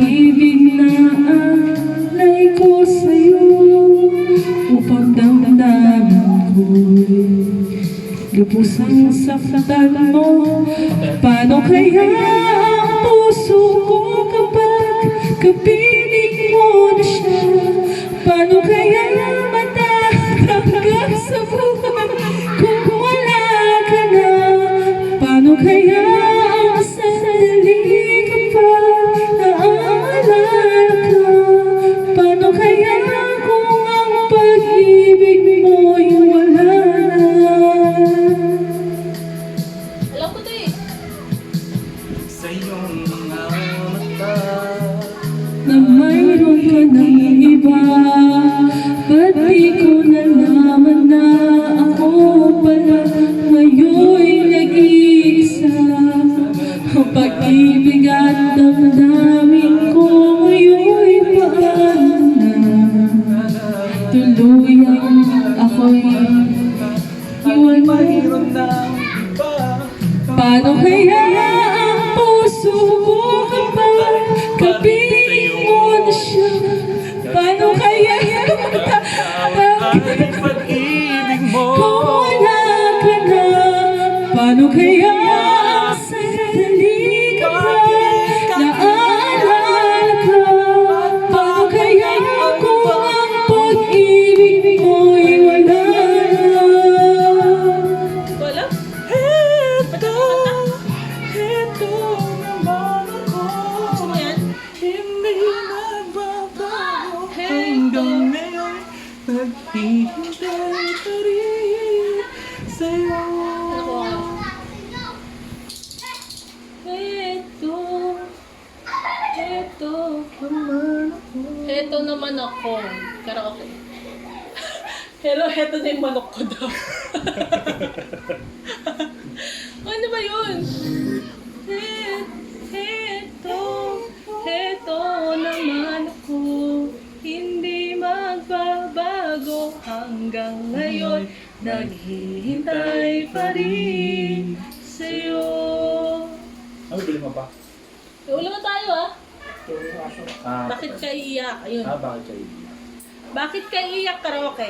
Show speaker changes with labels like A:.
A: pag-ibig na alay ko sa'yo, upang damdamin ko'y lubos ang saktan mo. Paano kaya ang puso ko kapag kapiling mo na siya? Paano kaya matatanggap sa buhay kung wala ka na? Paano kaya ang sandali kapag naaalala ka? Paano kaya kung ang pag-ibig mo'y wala na?
B: Alam ko to eh.
C: Sa iyong mga mata,
A: Na mayroon ka ng iba, ba't di ko nalaman na ako pala ngayon'y nag-iisa? Ang pag-ibig at damdamin ko ngayon'y paano na? Tuluyan ako'y iwan mo.
C: mayroon ng iba.
A: Paano kaya ang puso ko kapag kapiling mo na siya? Paano kaya
C: Ang pag-ibig mo,
A: kung wala ka na? Paano kaya ang sandali kapag naaalala ka? Paano kaya kung ang pag-ibig mo'y wala na?
B: Wala?
C: Ito naman ako.
B: Gusto mo yan?
C: Hindi nagbabago hanggang ngayon. Naghihintay pa rin sa'yo.
B: Heto naman ako. Karaoke. Pero heto na yung manok ko daw. Ano ba yun? Heto naman ako. Hindi magbabago hanggang ngayon. Naghihintay pa rin sa'yo.
C: Ano bili mo pa?
B: Ulam na tayo ah.
C: Ah,
B: Bakit ka iiyak? Ayun.
C: bakit kayo?
B: Bakit ka iiyak, karaoke?